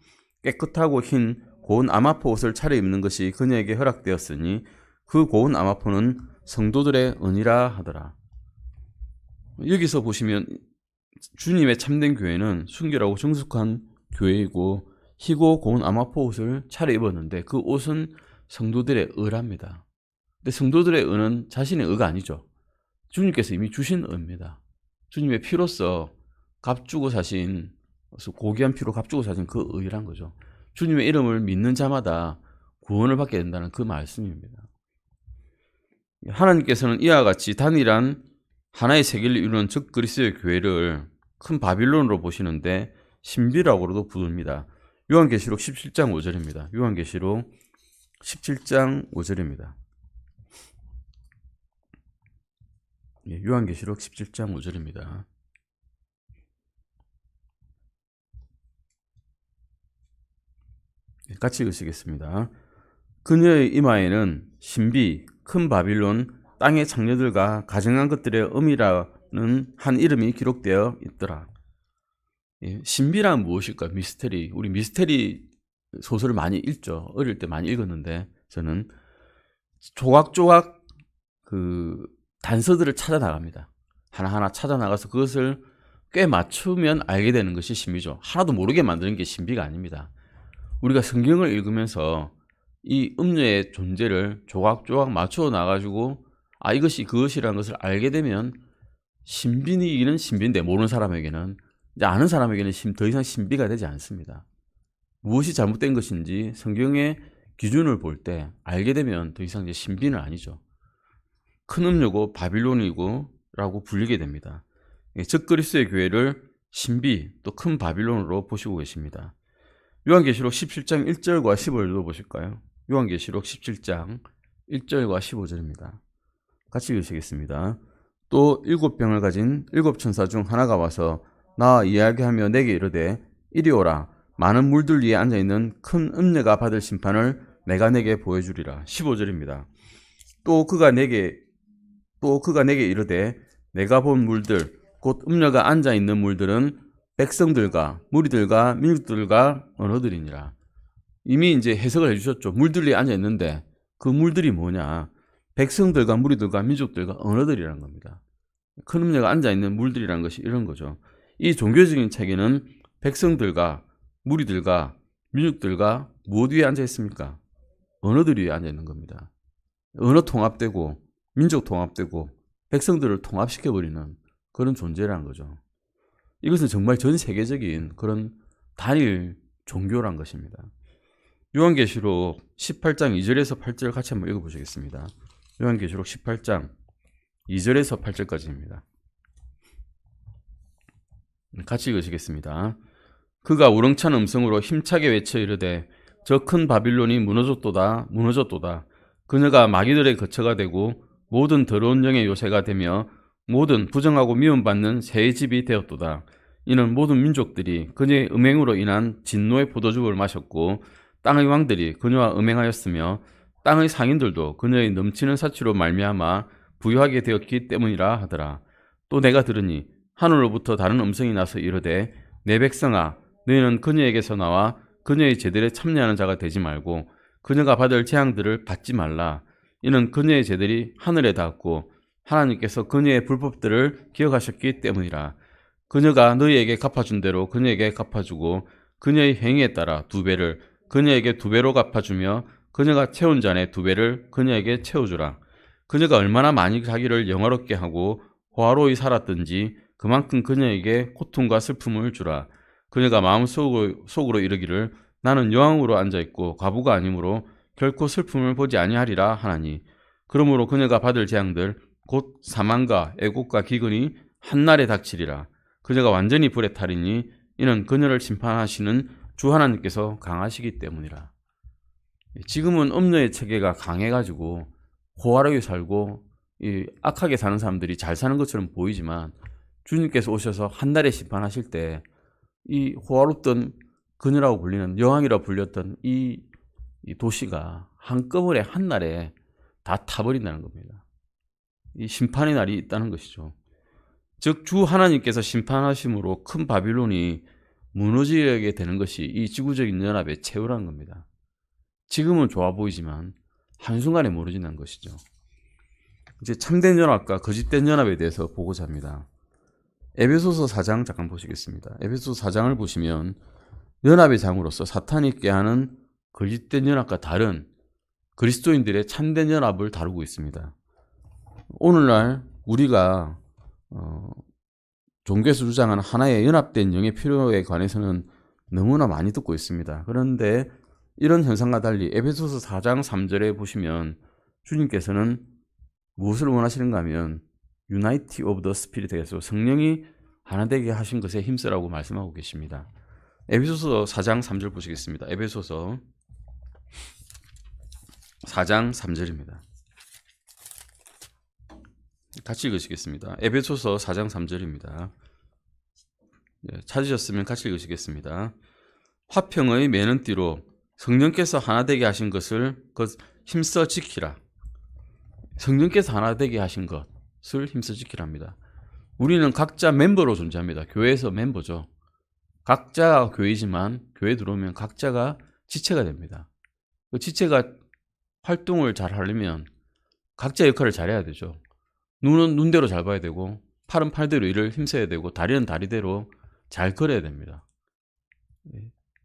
깨끗하고 흰 고운 아마포 옷을 차려입는 것이 그녀에게 허락되었으니 그 고운 아마포는 성도들의 은이라 하더라. 여기서 보시면 주님의 참된 교회는 순결하고 정숙한 교회이고 희고 고운 아마포 옷을 차려입었는데 그 옷은 성도들의 의랍니다. 근데 성도들의 의는 자신의 의가 아니죠. 주님께서 이미 주신 의입니다. 주님의 피로써 값주고 사신, 고귀한 피로 값주고 사신 그 의란 거죠. 주님의 이름을 믿는 자마다 구원을 받게 된다는 그 말씀입니다. 하나님께서는 이와 같이 단일한 하나의 세계를 이루는 즉 그리스도의 교회를 큰 바빌론으로 보시는데 신비라고도 부릅니다. 요한계시록 17장 5절입니다. 요한계시록 17장 5절입니다. 요한계시록 17장 5절입니다. 같이 읽으시겠습니다. 그녀의 이마에는 신비, 큰 바빌론, 땅의 창녀들과 가증한 것들의 음이라는 한 이름이 기록되어 있더라. 신비란 무엇일까? 미스테리. 우리 미스테리 소설을 많이 읽죠. 어릴 때 많이 읽었는데 저는 조각조각 그 단서들을 찾아 나갑니다. 하나하나 찾아 나가서 그것을 꽤 맞추면 알게 되는 것이 신비죠. 하나도 모르게 만드는 게 신비가 아닙니다. 우리가 성경을 읽으면서 이 음료의 존재를 조각조각 맞추어 나가지고 이것이 그것이라는 것을 알게 되면 신비이기는 신비인데 모르는 사람에게는, 이제 아는 사람에게는 더 이상 신비가 되지 않습니다. 무엇이 잘못된 것인지 성경의 기준을 볼 때 알게 되면 더 이상 이제 신비는 아니죠. 큰 음료고 바빌론이고 라고 불리게 됩니다. 즉 그리스도의 교회를 신비 또 큰 바빌론으로 보시고 계십니다. 요한계시록 17장 1절과 15절도 보실까요? 요한계시록 17장 1절과 15절입니다. 같이 읽으시겠습니다. 또 7병을 가진 7천사 중 하나가 와서 나와 이야기하며 내게 이르되 이리 오라. 많은 물들 위에 앉아있는 큰 음녀가 받을 심판을 내가 내게 보여주리라. 15절입니다. 또 그가 내게 이르되 내가 본 물들 곧 음녀가 앉아있는 물들은 백성들과 무리들과 민족들과 언어들이니라. 이미 이제 해석을 해주셨죠. 물들 위에 앉아있는데 그 물들이 뭐냐? 백성들과 무리들과 민족들과 언어들이라는 겁니다. 큰 음녀가 앉아있는 물들이라는 것이 이런 거죠. 이 종교적인 체계는 백성들과 무리들과 민족들과 무엇 위에 앉아있습니까? 언어들 위에 앉아있는 겁니다. 언어 통합되고 민족 통합되고 백성들을 통합시켜버리는 그런 존재라는 거죠. 이것은 정말 전 세계적인 그런 단일 종교란 것입니다. 요한계시록 18장 2절에서 8절 같이 한번 읽어보시겠습니다. 요한계시록 18장 2절에서 8절까지입니다. 같이 읽으시겠습니다. 그가 우렁찬 음성으로 힘차게 외쳐 이르되 저 큰 바빌론이 무너졌도다 무너졌도다. 그녀가 마귀들의 거처가 되고 모든 더러운 영의 요새가 되며 모든 부정하고 미움받는 새 집이 되었도다. 이는 모든 민족들이 그녀의 음행으로 인한 진노의 포도주를 마셨고 땅의 왕들이 그녀와 음행하였으며 땅의 상인들도 그녀의 넘치는 사치로 말미암아 부유하게 되었기 때문이라 하더라. 또 내가 들으니 하늘로부터 다른 음성이 나서 이르되 내 백성아 너희는 그녀에게서 나와 그녀의 제들에 참여하는 자가 되지 말고 그녀가 받을 재앙들을 받지 말라. 이는 그녀의 제들이 하늘에 닿았고 하나님께서 그녀의 불법들을 기억하셨기 때문이라. 그녀가 너희에게 갚아준 대로 그녀에게 갚아주고 그녀의 행위에 따라 2배를 그녀에게 2배로 갚아주며 그녀가 채운 잔에 2배를 그녀에게 채워주라. 그녀가 얼마나 많이 자기를 영화롭게 하고 호화로이 살았든지 그만큼 그녀에게 고통과 슬픔을 주라. 그녀가 마음속으로 이르기를 나는 여왕으로 앉아있고 과부가 아니므로 결코 슬픔을 보지 아니하리라 하나니 그러므로 그녀가 받을 재앙들 곧 사망과 애곡과 기근이 한날에 닥치리라. 그녀가 완전히 불에 타리니 이는 그녀를 심판하시는 주 하나님께서 강하시기 때문이라. 지금은 음녀의 체계가 강해가지고 호화롭게 살고 악하게 사는 사람들이 잘 사는 것처럼 보이지만 주님께서 오셔서 한날에 심판하실 때 이 호화롭던 그녀라고 불리는 여왕이라고 불렸던 이 도시가 한꺼번에 한날에 다 타버린다는 겁니다. 이 심판의 날이 있다는 것이죠. 즉 주 하나님께서 심판하심으로 큰 바빌론이 무너지게 되는 것이 이 지구적인 연합의 최후라는 겁니다. 지금은 좋아 보이지만 한순간에 무너진다는 것이죠. 이제 참된 연합과 거짓된 연합에 대해서 보고자 합니다. 에베소서 4장 잠깐 보시겠습니다. 에베소서 4장을 보시면 연합의 장으로서 사탄이 꾀하는 거짓된 연합과 다른 그리스도인들의 참된 연합을 다루고 있습니다. 오늘날 우리가 종교에서 주장하는 하나의 연합된 영의 필요에 관해서는 너무나 많이 듣고 있습니다. 그런데 이런 현상과 달리 에베소서 4장 3절에 보시면 주님께서는 무엇을 원하시는가 하면 Unity of the Spirit에서 성령이 하나 되게 하신 것에 힘쓰라고 말씀하고 계십니다. 에베소서 4장 3절 보시겠습니다. 에베소서 4장 3절입니다. 같이 읽으시겠습니다. 에베소서 4장 3절입니다. 찾으셨으면 같이 읽으시겠습니다. 화평의 매는띠로 성령께서 하나 되게 하신 것을 힘써 지키라. 성령께서 하나 되게 하신 것을 힘써 지키랍니다. 우리는 각자 멤버로 존재합니다. 교회에서 멤버죠. 각자가 교회지만 교회 들어오면 각자가 지체가 됩니다. 그 지체가 활동을 잘 하려면 각자 역할을 잘해야 되죠. 눈은 눈대로 잘 봐야 되고 팔은 팔대로 일을 힘써야 되고 다리는 다리대로 잘 걸어야 됩니다.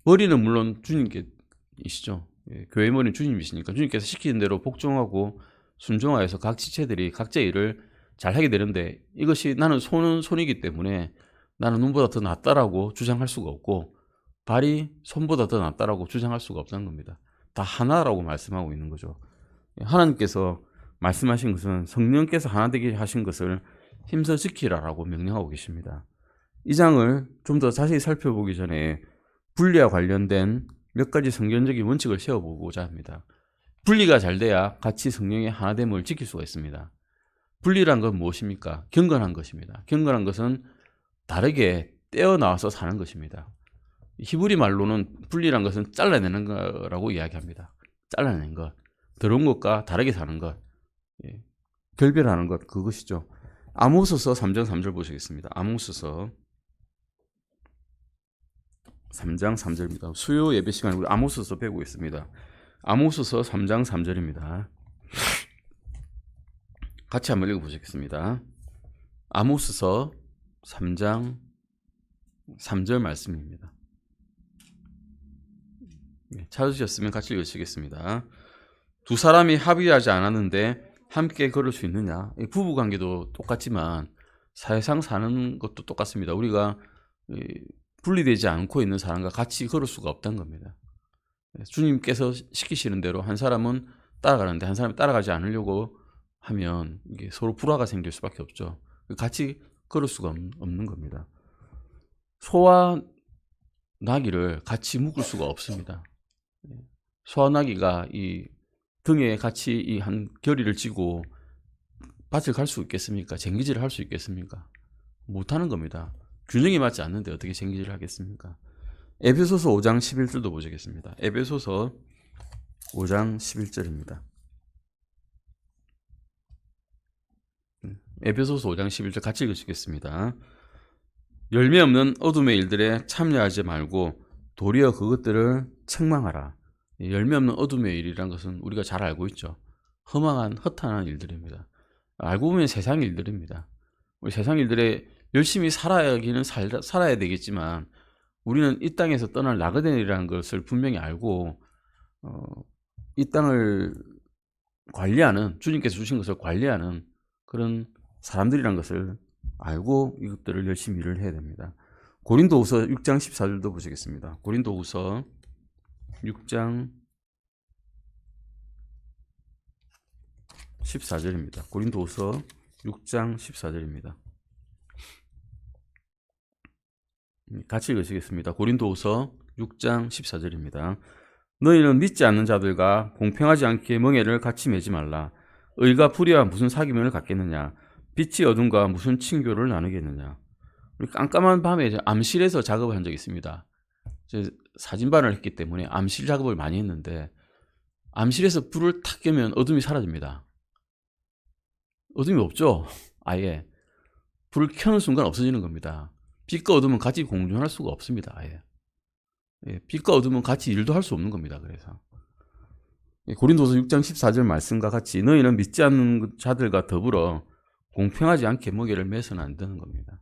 머리는 물론 주님께이시죠. 교회 머리는 주님이시니까 주님께서 시키는 대로 복종하고 순종하여서 각 지체들이 각자의 일을 잘 하게 되는데 이것이 나는 손은 손이기 때문에 나는 눈보다 더 낫다라고 주장할 수가 없고 발이 손보다 더 낫다라고 주장할 수가 없다는 겁니다. 다 하나라고 말씀하고 있는 거죠. 하나님께서 말씀하신 것은 성령께서 하나 되게 하신 것을 힘써 지키라라고 명령하고 계십니다. 이 장을 좀 더 자세히 살펴보기 전에 분리와 관련된 몇 가지 성경적인 원칙을 세워보고자 합니다. 분리가 잘 돼야 같이 성령의 하나됨을 지킬 수가 있습니다. 분리란 건 무엇입니까? 경건한 것입니다. 경건한 것은 다르게 떼어나와서 사는 것입니다. 히브리 말로는 분리란 것은 잘라내는 거라고 이야기합니다. 잘라내는 것, 더러운 것과 다르게 사는 것, 결별하는 것, 그것이죠. 아모스서 3장 3절 보시겠습니다. 아모스서 3장 3절입니다. 수요 예배 시간에 우리 아모스서 배우고 있습니다. 아모스서 3장 3절입니다. 같이 한번 읽어보시겠습니다. 아모스서 3장 3절 말씀입니다. 찾으셨으면 같이 읽으시겠습니다. 두 사람이 합의하지 않았는데 함께 걸을 수 있느냐? 부부관계도 똑같지만 사회상 사는 것도 똑같습니다. 우리가 분리되지 않고 있는 사람과 같이 걸을 수가 없다는 겁니다. 주님께서 시키시는 대로 한 사람은 따라가는데 한 사람이 따라가지 않으려고 하면 이게 서로 불화가 생길 수밖에 없죠. 같이 걸을 수가 없는 겁니다. 소와 나귀를 같이 묶을 수가 없습니다. 소와 나귀가 이 등에 같이 이 한 겨리를 지고 밭을 갈 수 있겠습니까? 쟁기질을 할 수 있겠습니까? 못하는 겁니다. 균형이 맞지 않는데 어떻게 쟁기질을 하겠습니까? 에베소서 5장 11절도 보시겠습니다. 에베소서 5장 11절입니다. 에베소서 5장 11절 같이 읽으시겠습니다. 열매 없는 어둠의 일들에 참여하지 말고 도리어 그것들을 책망하라. 열매 없는 어둠의 일이라는 것은 우리가 잘 알고 있죠. 허망한 허탄한 일들입니다. 알고 보면 세상 일들입니다. 우리 세상 일들에 열심히 살아야기는 살아야 되겠지만 우리는 이 땅에서 떠날 나그네이라는 것을 분명히 알고 이 땅을 관리하는, 주님께서 주신 것을 관리하는 그런 사람들이란 것을 알고 이것들을 열심히 일을 해야 됩니다. 고린도후서 6장 14절도 보시겠습니다. 고린도후서 6장 14절입니다. 고린도후서 6장 14절입니다. 같이 읽으시겠습니다. 고린도후서 6장 14절입니다. 너희는 믿지 않는 자들과 공평하지 않게 멍에를 같이 매지 말라. 의가 불의와 무슨 사귐을 갖겠느냐. 빛이 어둠과 무슨 친교를 나누겠느냐. 우리 깜깜한 밤에 암실에서 작업을 한 적이 있습니다. 사진반을 했기 때문에 암실 작업을 많이 했는데 암실에서 불을 탁 끄면 어둠이 사라집니다. 어둠이 없죠. 아예 불을 켜는 순간 없어지는 겁니다. 빛과 어둠은 같이 공존할 수가 없습니다. 아예 빛과 어둠은 같이 일도 할 수 없는 겁니다. 그래서 고린도서 6장 14절 말씀과 같이 너희는 믿지 않는 자들과 더불어 공평하지 않게 멍에를 매서는 안 되는 겁니다.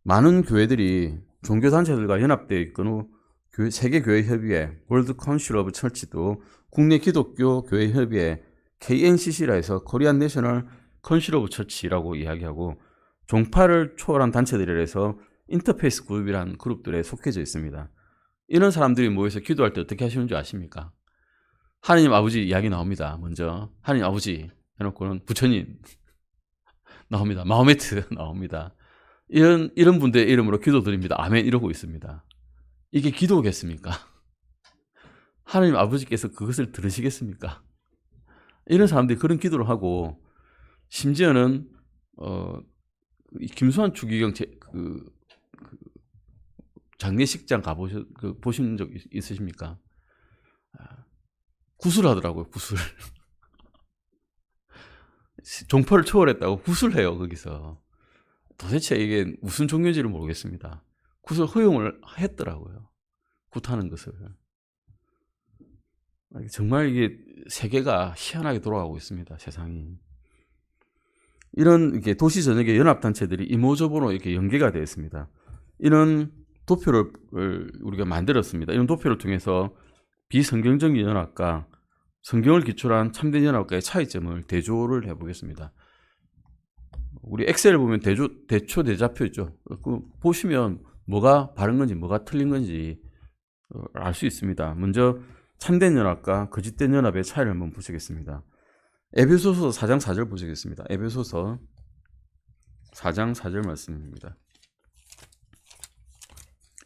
많은 교회들이 종교단체들과 연합되어 있건 후 세계교회협의회, 월드 카운실 오브 처치도 국내 기독교 교회 협의회 KNCC라 해서 코리안 내셔널 컨실 오브 처치라고 이야기하고 종파를 초월한 단체들이라 해서 인터페이스 그룹이라는 그룹들에 속해져 있습니다. 이런 사람들이 모여서 기도할 때 어떻게 하시는 줄 아십니까? 하나님 아버지 이야기 나옵니다. 먼저 하나님 아버지 해놓고는 부처님 나옵니다. 마호메트 나옵니다. 이런 분들의 이름으로 기도드립니다. 아멘 이러고 있습니다. 이게 기도겠습니까? 하나님 아버지께서 그것을 들으시겠습니까? 이런 사람들이 그런 기도를 하고 심지어는 김수환 추기경 장례식장 보신 적 있으십니까? 구술하더라고요. 구술. 종파를 초월했다고 구술해요. 거기서. 도대체 이게 무슨 종교인지를 모르겠습니다. 구슬 허용을 했더라고요. 굿하는 것을. 정말 이게 세계가 희한하게 돌아가고 있습니다. 세상이. 이런 이렇게 도시 전역의 연합단체들이 이모저모로 이렇게 연계가 되어 있습니다. 이런 도표를 우리가 만들었습니다. 이런 도표를 통해서 비성경적인 연합과 성경을 기초로 한 참된 연합과의 차이점을 대조를 해보겠습니다. 우리 엑셀을 보면 대초 대좌표 있죠. 보시면 뭐가 바른 건지 뭐가 틀린 건지 알 수 있습니다. 먼저 참된 연합과 거짓된 연합의 차이를 한번 보시겠습니다. 에베소서 4장 4절 보시겠습니다. 에베소서 4장 4절 말씀입니다.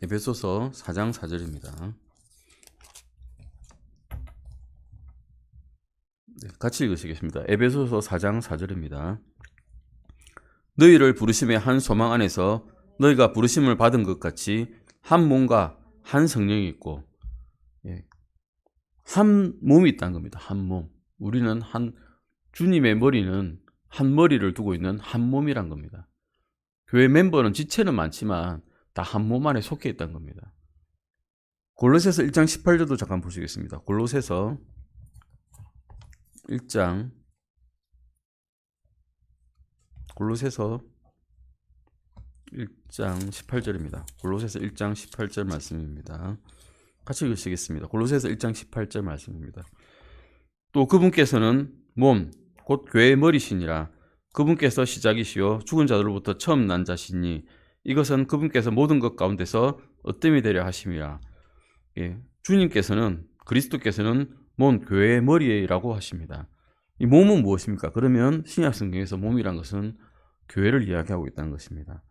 에베소서 4장 4절입니다. 네, 같이 읽으시겠습니다. 에베소서 4장 4절입니다. 너희를 부르심의 한 소망 안에서 너희가 부르심을 받은 것 같이 한 몸과 한 성령이 있고, 한 몸이 있다는 겁니다. 한 몸. 우리는 주님의 머리는 한 머리를 두고 있는 한 몸이란 겁니다. 교회 멤버는 지체는 많지만 다 한 몸 안에 속해 있다는 겁니다. 골로새서 1장 18절도 잠깐 보시겠습니다. 골로새서 1장 18절입니다. 골로새서 1장 18절 말씀입니다. 같이 읽으시겠습니다. 골로새서 1장 18절 말씀입니다. 또 그분께서는 몸, 곧 교회의 머리시니라. 그분께서 시작이시요 죽은 자들로부터 처음 난 자시니 이것은 그분께서 모든 것 가운데서 어뜸이 되려 하심이라. 주님께서는, 그리스도께서는 몸, 교회의 머리라고 하십니다. 이 몸은 무엇입니까? 그러면 신약 성경에서 몸이란 것은 교회를 이야기하고 있다는 것입니다.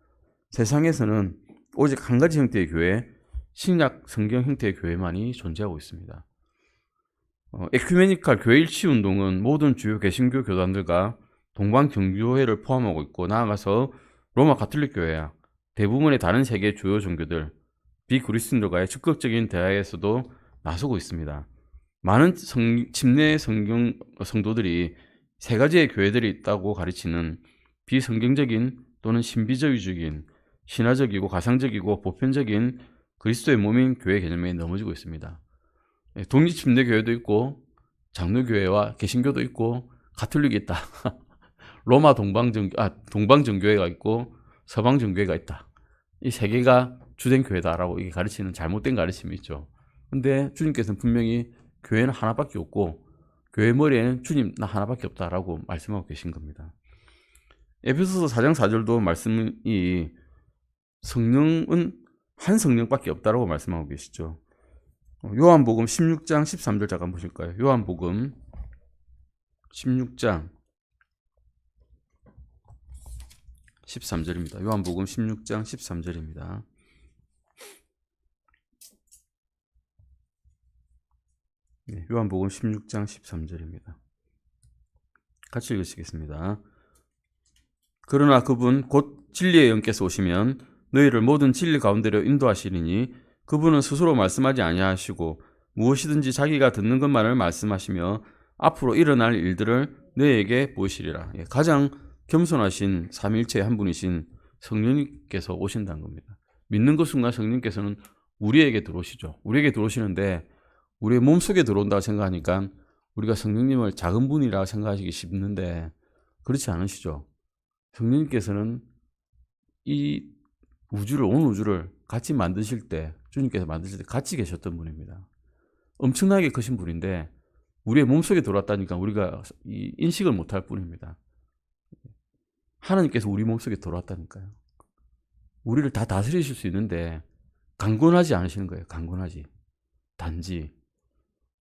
세상에서는 오직 한 가지 형태의 교회, 신약 성경 형태의 교회만이 존재하고 있습니다. 에큐메니칼 교회일치 운동은 모든 주요 개신교 교단들과 동방정교회를 포함하고 있고, 나아가서 로마 가톨릭 교회야 대부분의 다른 세계 주요 종교들, 비그리스도인들과의 적극적인 대화에서도 나서고 있습니다. 많은 침례 성도들이 세 가지의 교회들이 있다고 가르치는 비성경적인 또는 신비주의적인, 신화적이고 가상적이고 보편적인 그리스도의 몸인 교회 개념에 넘어지고 있습니다. 독립침례교회도 있고, 장로교회와 개신교도 있고, 가톨릭이 있다. 로마 동방정교회가 있고, 서방정교회가 있다. 이 세 개가 주된 교회다라고 이게 가르치는 잘못된 가르침이 있죠. 근데 주님께서는 분명히 교회는 하나밖에 없고, 교회 머리에는 주님 나 하나밖에 없다라고 말씀하고 계신 겁니다. 에베소서 4장 4절도 말씀이 성령은 한 성령밖에 없다라고 말씀하고 계시죠. 요한복음 16장 13절 잠깐 보실까요? 요한복음 16장 13절입니다. 요한복음 16장 13절입니다. 네, 요한복음 16장 13절입니다. 같이 읽으시겠습니다. 그러나 그분 곧 진리의 영께서 오시면 너희를 모든 진리 가운데로 인도하시리니 그분은 스스로 말씀하지 아니하시고 무엇이든지 자기가 듣는 것만을 말씀하시며 앞으로 일어날 일들을 너희에게 보이시리라. 가장 겸손하신 삼위일체의 한 분이신 성령님께서 오신다는 겁니다. 믿는 것 순간 성령님께서는 우리에게 들어오시죠. 우리에게 들어오시는데 우리의 몸속에 들어온다고 생각하니까 우리가 성령님을 작은 분이라고 생각하시기 쉽는데 그렇지 않으시죠. 성령님께서는 이 우주를, 온 우주를 같이 만드실 때, 주님께서 만드실 때 같이 계셨던 분입니다. 엄청나게 크신 분인데 우리의 몸속에 들어왔다니까 우리가 인식을 못할 뿐입니다. 하나님께서 우리 몸속에 들어왔다니까요. 우리를 다 다스리실 수 있는데 강권하지 않으시는 거예요. 강권하지. 단지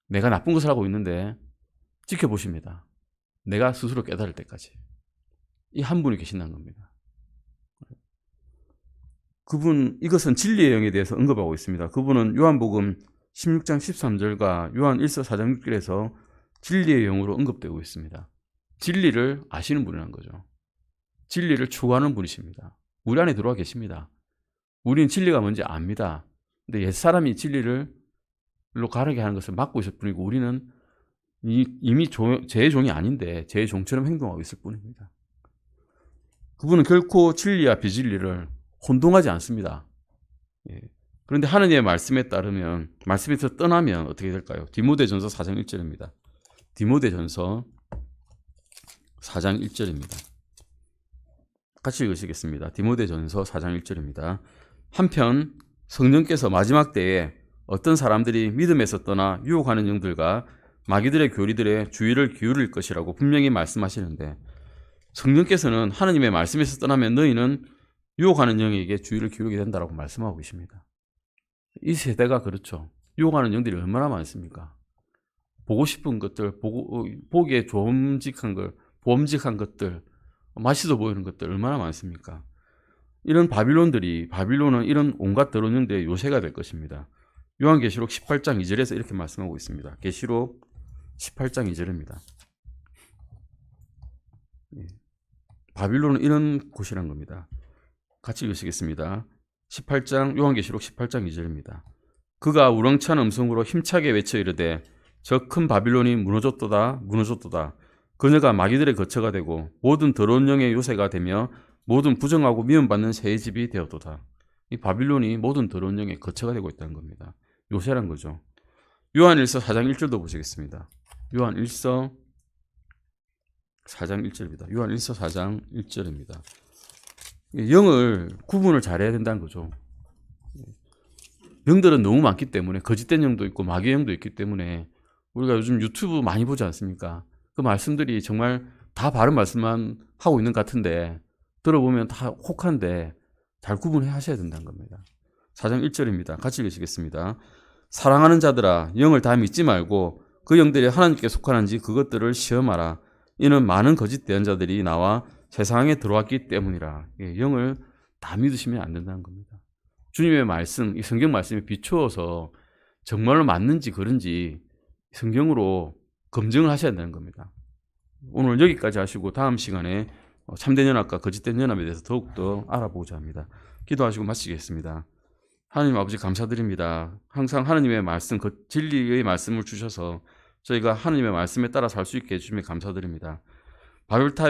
내가 나쁜 것을 하고 있는데 지켜보십니다. 내가 스스로 깨달을 때까지. 이 한 분이 계신다는 겁니다. 그분, 이것은 진리의 영에 대해서 언급하고 있습니다. 그분은 요한복음 16장 13절과 요한 1서 4장 6절에서 진리의 영으로 언급되고 있습니다. 진리를 아시는 분이라는 거죠. 진리를 추구하는 분이십니다. 우리 안에 들어와 계십니다. 우리는 진리가 뭔지 압니다. 근데 옛사람이 진리를 가르게 하는 것을 막고 있을 뿐이고 우리는 이미 제 종이 아닌데 제 종처럼 행동하고 있을 뿐입니다. 그분은 결코 진리와 비진리를 혼동하지 않습니다. 그런데 하느님의 말씀에 따르면, 말씀에서 떠나면 어떻게 될까요? 디모데전서 4장 1절입니다. 디모데전서 4장 1절입니다. 같이 읽으시겠습니다. 디모데전서 4장 1절입니다. 한편 성령께서 마지막 때에 어떤 사람들이 믿음에서 떠나 유혹하는 영들과 마귀들의 교리들의 주의를 기울일 것이라고 분명히 말씀하시는데, 성령께서는 하느님의 말씀에서 떠나면 너희는 유혹하는 영에게 주의를 기울이게 된다고 말씀하고 계십니다. 이 세대가 그렇죠. 유혹하는 영들이 얼마나 많습니까? 보고 싶은 것들, 보기에 보험직한 것들, 맛있어 보이는 것들 얼마나 많습니까? 이런 바빌론은 이런 온갖 더러운 영들의 요새가 될 것입니다. 요한계시록 18장 2절에서 이렇게 말씀하고 있습니다. 계시록 18장 2절입니다. 바빌론은 이런 곳이란 겁니다. 같이 읽으시겠습니다. 요한계시록 18장 2절입니다. 그가 우렁찬 음성으로 힘차게 외쳐 이르되 저 큰 바빌론이 무너졌도다 무너졌도다. 그녀가 마귀들의 거처가 되고 모든 더러운 영의 요새가 되며 모든 부정하고 미움받는 새 집이 되었도다. 이 바빌론이 모든 더러운 영의 거처가 되고 있다는 겁니다. 요새란 거죠. 요한일서 4장 1절도 보시겠습니다. 요한일서 4장 1절입니다. 요한일서 4장 1절입니다. 영을 구분을 잘해야 된다는 거죠. 영들은 너무 많기 때문에, 거짓된 영도 있고 마귀의 영도 있기 때문에 우리가 요즘 유튜브 많이 보지 않습니까? 그 말씀들이 정말 다 바른 말씀만 하고 있는 것 같은데 들어보면 다 혹한데 잘 구분해 하셔야 된다는 겁니다. 4장 1절입니다. 같이 읽으시겠습니다. 사랑하는 자들아, 영을 다 믿지 말고 그 영들이 하나님께 속하는지 그것들을 시험하라. 이는 많은 거짓 대언자들이 나와 세상에 들어왔기 때문이라. 영을 다 믿으시면 안 된다는 겁니다. 주님의 말씀, 이 성경 말씀에 비추어서 정말로 맞는지 그런지 성경으로 검증을 하셔야 되는 겁니다. 오늘 여기까지 하시고 다음 시간에 참된 연합과 거짓된 연합에 대해서 더욱더 알아보고자 합니다. 기도하시고 마치겠습니다. 하나님 아버지 감사드립니다. 항상 하나님의 말씀, 그 진리의 말씀을 주셔서 저희가 하나님의 말씀에 따라 살 수 있게 해주시면 감사드립니다. 바벨탑